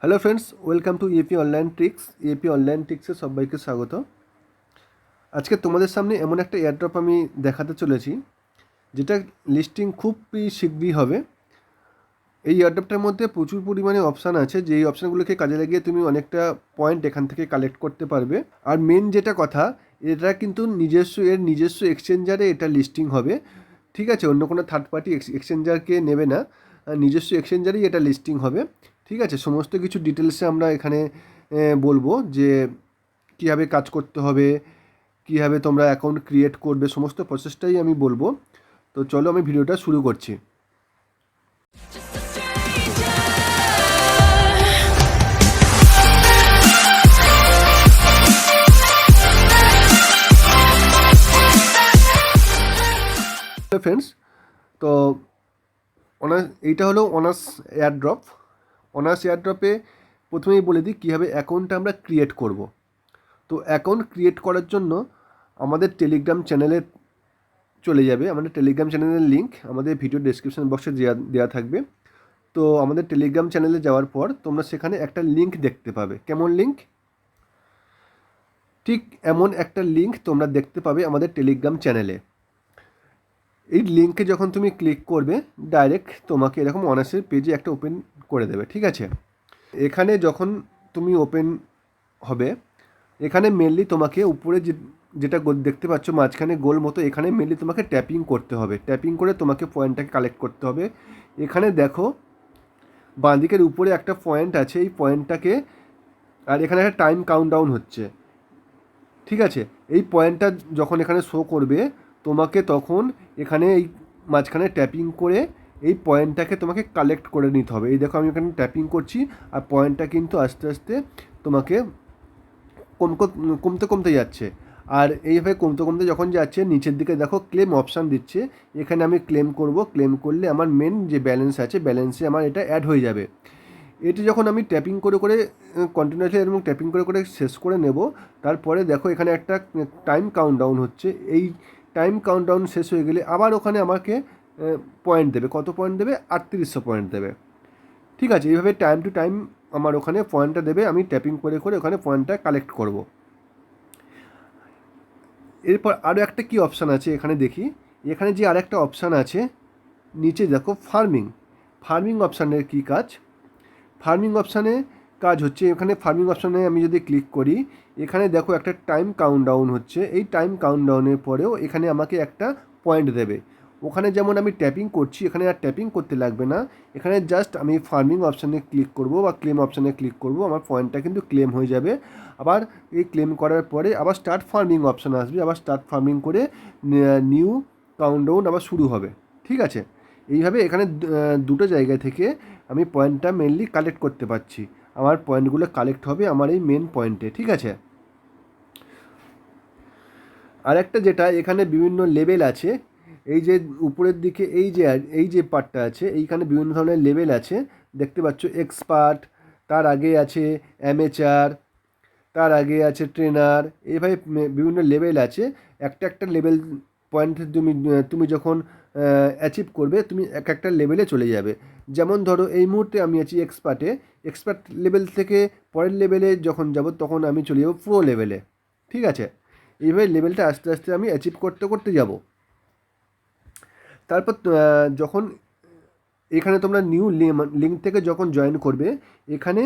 Hello friends, welcome to AP online tricks. AP online ট্রিক্সে সবাইকে স্বাগত। আজকে তোমাদের সামনে এমন একটা এয়ারড্রপ আমি দেখাতে চলেছি যেটা লিস্টিং খুবই শীঘ্রই হবে। এই এয়ারড্রপটার মধ্যে প্রচুর পরিমাণে অপশান আছে, যেই অপশানগুলোকে কাজে লাগিয়ে তুমি অনেকটা পয়েন্ট এখান থেকে কালেক্ট করতে পারবে। আর মেন যেটা কথা, এটা কিন্তু নিজস্ব এক্সচেঞ্জারে এটা লিস্টিং হবে। ঠিক আছে, অন্য কোনো থার্ড পার্টি এক্সচেঞ্জারকে নেবে না, নিজস্ব এক্সচেঞ্জারেই এটা লিস্টিং হবে। ঠিক আছে, সমস্ত কিছু ডিটেলসে আমরা এখানে বলবো যে কীভাবে কাজ করতে হবে, কীভাবে তোমরা অ্যাকাউন্ট ক্রিয়েট করবে, সমস্ত প্রসেসটাই আমি বলবো। তো চলো আমি ভিডিওটা শুরু করছি। হ্যালো ফ্রেন্ডস, তো এইটা হলো অনার্স এয়ারড্রপ। অনার্স এয়ারড্রপে প্রথমেই বলে দিই কীভাবে অ্যাকাউন্টটা আমরা ক্রিয়েট করব। তো অ্যাকাউন্ট ক্রিয়েট করার জন্য আমাদের টেলিগ্রাম চ্যানেলে চলে যাবে। আমাদের টেলিগ্রাম চ্যানেলের লিঙ্ক আমাদের ভিডিও ডেসক্রিপশন বক্সে দেওয়া থাকবে। তো আমাদের টেলিগ্রাম চ্যানেলে যাওয়ার পর তোমরা সেখানে একটা লিঙ্ক দেখতে পাবে। কেমন লিঙ্ক? ঠিক এমন একটা লিঙ্ক তোমরা দেখতে পাবে আমাদের টেলিগ্রাম চ্যানেলে। এই লিঙ্কে যখন তুমি ক্লিক করবে, ডাইরেক্ট তোমাকে এরকম অনার্সের পেজে একটা ওপেন করে দেবে। ঠিক আছে, এখানে যখন তুমি ওপেন হবে, এখানে মেনলি তোমাকে উপরে যেটা দেখতে পাচ্ছ মাঝখানে গোল মতো, এখানে মেনলি তোমাকে ট্যাপিং করতে হবে। ট্যাপিং করে তোমাকে পয়েন্টটাকে কালেক্ট করতে হবে। এখানে দেখো বাঁদিকের উপরে একটা পয়েন্ট আছে, এই পয়েন্টটাকে, আর এখানে একটা টাইম কাউন্টডাউন হচ্ছে। ঠিক আছে, এই পয়েন্টটা যখন এখানে শো করবে তোমাকে, তখন এখানে এই মাঝখানে ট্যাপিং করে এই পয়েন্টটাকে তোমাকে কালেক্ট করে নিতে হবে। এই দেখো আমি এখানে ট্যাপিং করছি, আর পয়েন্টটা কিন্তু আস্তে আস্তে তোমাকে কমতে কমতে যাচ্ছে। আর এইভাবে কমতে কমতে যখন যাচ্ছে, নিচের দিকে দেখো ক্লেম অপশান দিচ্ছে। এখানে আমি ক্লেম করব। ক্লেম করলে আমার মেন যে ব্যালেন্স আছে, ব্যালেন্সে আমার এটা অ্যাড হয়ে যাবে। এটি যখন আমি ট্যাপিং করে করে কন্টিনিউয়াসলি এবং ট্যাপিং করে করে শেষ করে নেব, তারপরে দেখো এখানে একটা টাইম কাউন্টডাউন হচ্ছে। এই টাইম কাউন্টডাউন শেষ হয়ে গেলে আবার ওখানে আমাকে পয়েন্ট দেবে। কত পয়েন্ট দেবে? 3800 পয়েন্ট দেবে। ঠিক আছে, এইভাবে টাইম টু টাইম আমার ওখানে পয়েন্টটা দেবে। আমি ট্যাপিং করে করে ওখানে পয়েন্টটা কালেক্ট করব। এরপর আরও একটা কি অপশান আছে এখানে দেখি। এখানে যে আরেকটা অপশান আছে নিচে দেখো, ফার্মিং। ফার্মিং অপশানের কী কাজ? ফার্মিং অপশানে কাজ হচ্ছে, এখানে ফার্মিং অপশানে আমি যদি ক্লিক করি, এখানে দেখো একটা টাইম কাউন্টডাউন হচ্ছে। এই টাইম কাউন্টডাউনের পরেও এখানে আমাকে একটা পয়েন্ট দেবে। ওখানে যেমন আমি ট্যাপিং করছি, এখানে আর ট্যাপিং করতে লাগবে না। এখানে জাস্ট আমি ফার্মিং অপশানে ক্লিক করব বা ক্লেম অপশানে ক্লিক করব, আমার পয়েন্টটা কিন্তু ক্লেম হয়ে যাবে। আবার এই ক্লেম করার পরে আবার স্টার্ট ফার্মিং অপশান আসবে, আবার স্টার্ট ফার্মিং করে নিউ কাউন্টডাউন আবার শুরু হবে। ঠিক আছে, এইভাবে এখানে দুটো জায়গা থেকে আমি পয়েন্টটা মেনলি কালেক্ট করতে পারছি। আমার পয়েন্টগুলো কালেক্ট হবে আমার এই মেন পয়েন্টে। ঠিক আছে, আর একটা যেটা এখানে বিভিন্ন লেভেল আছে। এই যে উপরের দিকে এই যে পার্টটা আছে, এইখানে বিভিন্ন ধরনের লেভেল আছে দেখতে পাচ্ছ। এক্সপার্ট, তার আগে আছে অ্যামেচার, তার আগে আছে ট্রেনার। এইভাবে বিভিন্ন লেভেল আছে। একটা একটা লেভেল পয়েন্ট তুমি তুমি যখন অ্যাচিভ করবে, তুমি এক একটা লেভেলে চলে যাবে। যেমন ধরো এই মুহূর্তে আমি আছি এক্সপার্টে। এক্সপার্ট লেভেল থেকে পরের লেভেলে যখন যাব, তখন আমি চলে যাব প্রো লেভেলে। ঠিক আছে, এইভাবে লেভেলটা আস্তে আস্তে আমি অ্যাচিভ করতে করতে যাব। তারপর যখন এখানে তোমরা নিউ লিঙ্ক থেকে যখন জয়েন করবে, এখানে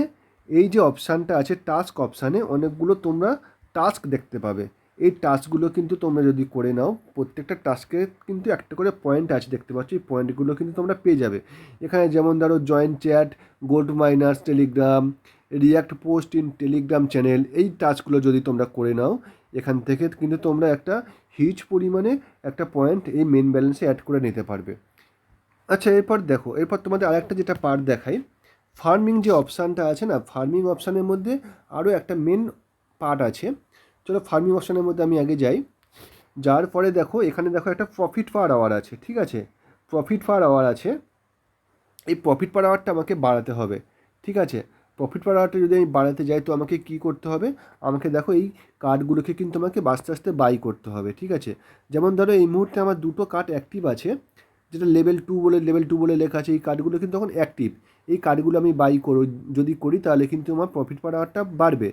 এই যে অপশানটা আছে টাস্ক অপশানে, অনেকগুলো তোমরা টাস্ক দেখতে পাবে। এই টাস্কগুলো কিন্তু তোমরা যদি করে নাও, প্রত্যেকটা টাস্কে কিন্তু একটা করে পয়েন্ট আছে দেখতে পাচ্ছ। এই পয়েন্টগুলো কিন্তু তোমরা পেয়ে যাবে এখানে। যেমন ধরো join chat, go to minors Telegram, react post in Telegram channel. এই টাস্কগুলো যদি তোমরা করে নাও, এখান থেকে কিন্তু তোমরা একটা হিউজ পরিমাণে একটা পয়েন্ট এই মেন ব্যালেন্সে অ্যাড করে নিতে পারবে। আচ্ছা, এরপর দেখো, এরপর তোমাদের আরেকটা যেটা পার্ট দেখাই, ফার্মিং যে অপশানটা আছে না, ফার্মিং অপশানের মধ্যে আরও একটা মেন পার্ট আছে। চলো ফার্মিং অপশানের মধ্যে আমি আগে যাই। যার পরে দেখো এখানে দেখো একটা প্রফিট পার আওয়ার আছে। ঠিক আছে, প্রফিট পার আওয়ার আছে। এই প্রফিট পার আওয়ারটা আমাকে বাড়াতে হবে। ঠিক আছে, প্রফিট পার আওয়ারটা যদি আমি বাড়াতে যাই, তো আমাকে কী করতে হবে? আমাকে দেখো এই কার্ডগুলোকে কিন্তু আমাকে আস্তে আস্তে বাই করতে হবে। ঠিক আছে, যেমন ধরো এই মুহূর্তে আমার দুটো কার্ড অ্যাক্টিভ আছে, যেটা লেভেল টু বলে লেখা আছে। এই কার্ডগুলো কিন্তু এখন অ্যাক্টিভ। এই কার্ডগুলো আমি বাই যদি করি তাহলে কিন্তু আমার প্রফিট পার আওয়ারটা বাড়বে।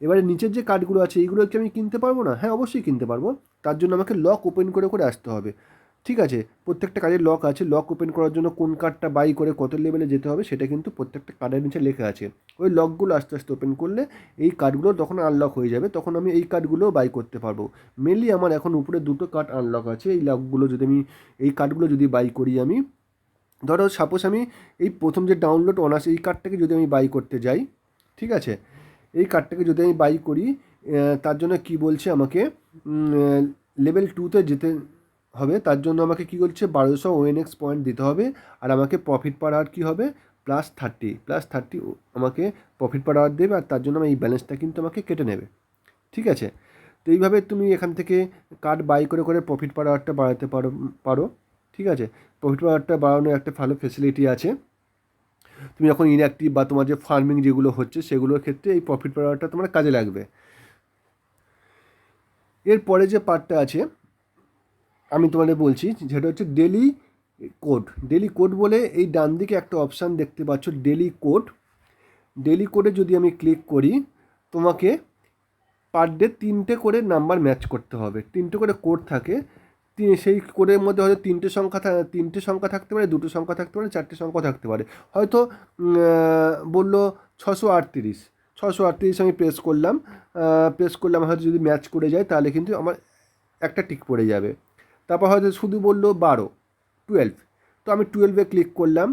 এবারে নিচের যে কার্ডগুলো আছে এইগুলো কি আমি কিনতে পারবো না? হ্যাঁ, অবশ্যই কিনতে পারবো। তার জন্য আমাকে লক ওপেন করে করে আসতে হবে। ঠিক আছে, প্রত্যেকটা কার্ডের লক আছে। লক ওপেন করার জন্য কোন কার্ডটা বাই করে কত লেভেলে যেতে হবে সেটা কিন্তু প্রত্যেকটা কার্ডের নিচে লেখা আছে। ওই লকগুলো আস্তে আস্তে ওপেন করলে এই কার্ডগুলো তখন আনলক হয়ে যাবে, তখন আমি এই কার্ডগুলোও বাই করতে পারবো। মেনলি আমার এখন উপরে দুটো কার্ড আনলক আছে। এই লকগুলো যদি আমি এই কার্ডগুলো যদি বাই করি আমি, ধরো সাপোজ আমি এই প্রথম যে ডাউনলোড অনার্স এই কার্ডটাকে যদি আমি বাই করতে যাই, ঠিক আছে, এই কার্ডটাকে যদি আমি বাই করি, তার জন্য কি বলছে আমাকে লেভেল 2তে যেতে হবে। তার জন্য আমাকে কি বলছে 1200 ONX পয়েন্ট দিতে হবে। আর আমাকে প্রফিট পার আওয়ার কী হবে +30 আমাকে প্রফিট পার আওয়ার দেবে। আর তার জন্য আমার এই ব্যালেন্সটা কিন্তু আমাকে কেটে নেবে। ঠিক আছে, তো এইভাবে তুমি এখান থেকে কার্ড বাই করে করে প্রফিট পার আওয়ারটা বাড়াতে পারো। ঠিক আছে, প্রফিট পার আওয়ারটা বাড়ানোর একটা ভালো ফেসিলিটি আছে। তুমি যখন ইনঅ্যাক্টিভ বা তোমার যে ফার্মিং যেগুলো হচ্ছে সেগুলোর ক্ষেত্রে এই প্রফিট পার আওয়ারটা তোমার কাজে লাগবে। এরপরে যে পার্টটা আছে আমি তোমাদের বলছি, যেটা হচ্ছে ডেলি কোড। ডেলি কোড বলে এই ডান দিকে একটা অপশান দেখতে পাচ্ছ, ডেলি কোড। ডেলি কোডে যদি আমি ক্লিক করি, তোমাকে পার ডে 3টে করে নাম্বার ম্যাচ করতে হবে। 3টে করে কোড থাকে, সেই কোডের মধ্যে হয়তো 3টে সংখ্যা থাকতে পারে, 2টো সংখ্যা থাকতে পারে, 4টে সংখ্যা থাকতে পারে। হয়তো বললো 638 আমি প্রেস করলাম, হয়তো যদি ম্যাচ করে যায় তাহলে কিন্তু আমার একটা টিক পড়ে যাবে। তারপর হয়তো শুধু বললো 12, তো আমি 12-এ ক্লিক করলাম,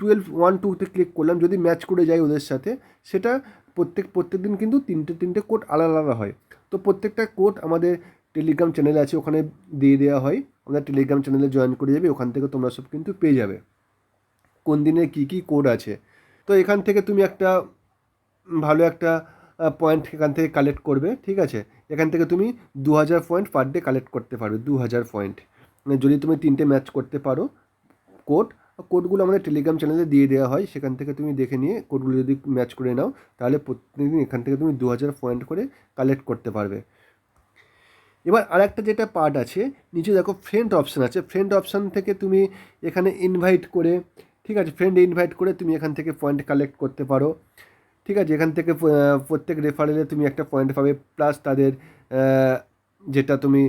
12 1 2-তে ক্লিক করলাম, যদি ম্যাচ করে যায় ওদের সাথে সেটা প্রত্যেক দিন কিন্তু তিনটে কোড আলাদা আলাদা হয়। তো প্রত্যেকটা কোড আমাদের টেলিগ্রাম চ্যানেল আছে, ওখানে দিয়ে দেওয়া হয়। আমাদের টেলিগ্রাম চ্যানেলে জয়েন করে যাবে, ওখান থেকে তোমরা সব কিন্তু পেয়ে যাবে কোন দিনে কী কী কোড আছে। তো এখান থেকে তুমি একটা ভালো একটা পয়েন্ট এখান থেকে কালেক্ট করবে। ঠিক আছে, এখান থেকে তুমি 2000 পয়েন্ট পার ডে কালেক্ট করতে পারবে। 2000 পয়েন্ট যদি তুমি 3টে ম্যাচ করতে পারো কোডগুলো আমাদের টেলিগ্রাম চ্যানেলে দিয়ে দেওয়া হয়, সেখান থেকে তুমি দেখে নিয়ে কোডগুলো যদি ম্যাচ করে নাও তাহলে প্রতিদিন এখান থেকে তুমি 2000 পয়েন্ট করে কালেক্ট করতে পারবে। এবার আরেকটা যেটা পার্ট আছে, নিচে দেখো ফ্রেন্ড অপশান আছে। ফ্রেন্ড অপশান থেকে তুমি এখানে ইনভাইট করে, ঠিক আছে, ফ্রেন্ড ইনভাইট করে তুমি এখান থেকে পয়েন্ট কালেক্ট করতে পারো। ঠিক আছে, এখান থেকে প্রত্যেক রেফারেলে তুমি একটা পয়েন্ট পাবে, প্লাস তাদের যেটা তুমি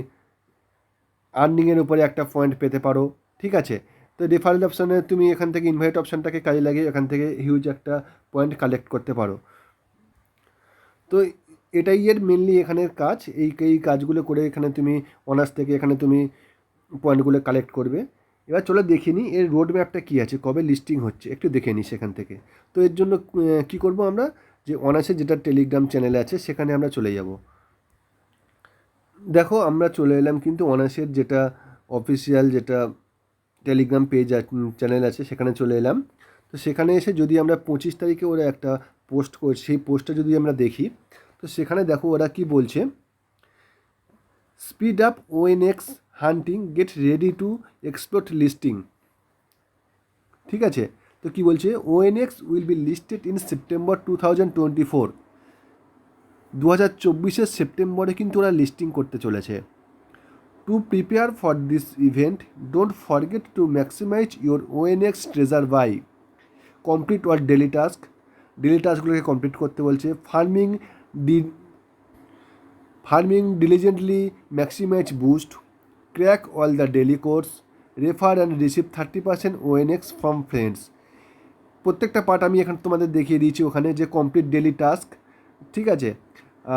আর্নিংয়ের উপরে একটা পয়েন্ট পেতে পারো। ঠিক আছে, তো রেফারেল অপশানে তুমি এখান থেকে ইনভাইট অপশানটাকে কাজে লাগিয়ে এখান থেকে হিউজ একটা পয়েন্ট কালেক্ট করতে পারো। তো এটাই এর মেনলি এখানের কাজ। এই কাজগুলো করে এখানে তুমি অনার্স থেকে এখানে তুমি পয়েন্টগুলো কালেক্ট করবে। এবার চলো দেখে নিই এর রোড ম্যাপটা কী আছে, কবে লিস্টিং হচ্ছে একটু দেখে নিই সেখান থেকে। তো এর জন্য কী করব আমরা, যে অনার্সের যেটা টেলিগ্রাম চ্যানেলে আছে সেখানে আমরা চলে যাব। দেখো আমরা চলে এলাম কিন্তু অনার্সের যেটা অফিসিয়াল যেটা টেলিগ্রাম পেজ চ্যানেল আছে সেখানে চলে এলাম। তো সেখানে এসে যদি আমরা 25 তারিখে ওরা একটা পোস্ট করছে, সেই পোস্টটা যদি আমরা দেখি, তো সেখানে দেখো ওরা কি বলছে, speed up ONX hunting, get ready to explore listing. ঠিক আছে, তো কি বলছে, ONX will be listed in September 2024। 2024 সেপ্টেম্বরে কিন্তু ওরা লিস্টিং করতে চলেছে। To prepare for this event, don't forget to maximize your ONX treasure by complete your daily টাস্কগুলোকে কমপ্লিট করতে বলছে। Farming diligently, maximize boost, crack all the daily course, refer and receive 30% ONX from friends. প্রত্যেকটা part আমি এখানে তোমাদের দেখিয়ে দিয়েছি ওখানে, যে কমপ্লিট ডেলি টাস্ক, ঠিক আছে,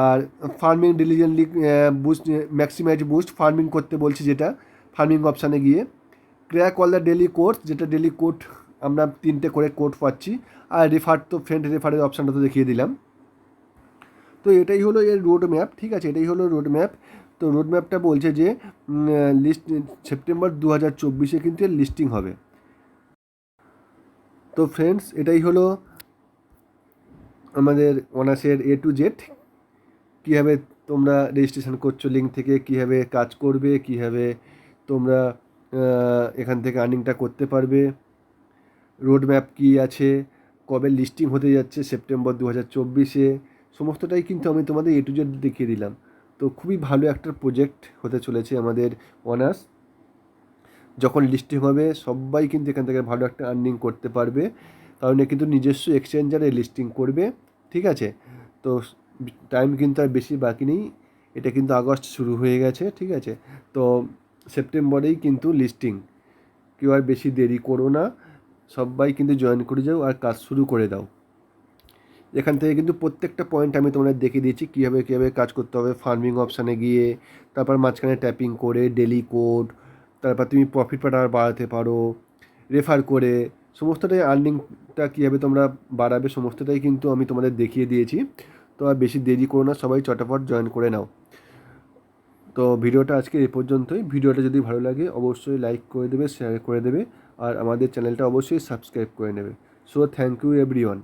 আর farming diligently boost, maximize boost farming করতে বলছি যেটা ফার্মিং অপশানে গিয়ে, crack all the daily course, যেটা ডেলি কোড আমরা 3টে করে কোড পাচ্ছি, আর রেফার তো ফ্রেন্ড রেফারের অপশানটা তো দেখিয়ে দিলাম। তো এটাই হলো এর রোড ম্যাপ। ঠিক আছে, এটাই হলো রোড ম্যাপ। তো রোড ম্যাপটা বলছে যে লিস্ট সেপ্টেম্বর 2024 কিন্তু এর লিস্টিং হবে। তো ফ্রেন্ডস, এটাই হলো আমাদের অনার্সের A to Z। কীভাবে তোমরা রেজিস্ট্রেশন করছো লিঙ্ক থেকে, কীভাবে কাজ করবে, কীভাবে তোমরা এখান থেকে আর্নিংটা করতে পারবে, রোড ম্যাপ কী আছে, কবে লিস্টিং হতে যাচ্ছে সেপ্টেম্বর 2024, সমস্তটাই কিন্তু আমি তোমাদের A to Z দেখিয়ে দিলাম। তো খুবই ভালো একটা প্রজেক্ট হতে চলেছে আমাদের অনার্স। যখন লিস্টিং হবে সবাই কিন্তু এখান থেকে ভালো একটা আর্নিং করতে পারবে। কারণ এ কিন্তু নিজস্ব এক্সচেঞ্জারে লিস্টিং করবে, ঠিক আছে? তো টাইম কিন্তু আর বেশি বাকি নেই, এটা কিন্তু আগস্ট শুরু হয়ে গেছে, ঠিক আছে? তো সেপ্টেম্বরেই কিন্তু লিস্টিং, কেউ আর বেশি দেরি করো না, সবাই কিন্তু জয়েন করে যাও আর কাজ শুরু করে দাও। এখান থেকে কিন্তু প্রত্যেকটা পয়েন্ট আমি তোমাদের দেখিয়ে দিয়েছি কীভাবে কাজ করতে হবে। ফার্মিং অপশানে গিয়ে তারপর মাঝখানে ট্যাপিং করে ডেলি কোড, তারপর তুমি প্রফিট বাড়াতে পারো রেফার করে, সমস্তটাই আর্নিংটা কীভাবে তোমরা বাড়াবে সমস্তটাই কিন্তু আমি তোমাদের দেখিয়ে দিয়েছি। তো আর বেশি দেরি করো না, সবাই চটাপট জয়েন করে নাও। তো ভিডিওটা আজকে এ পর্যন্তই। ভিডিওটা যদি ভালো লাগে অবশ্যই লাইক করে দেবে, শেয়ার করে দেবে, আর আমাদের চ্যানেলটা অবশ্যই সাবস্ক্রাইব করে নেবে। So thank you everyone.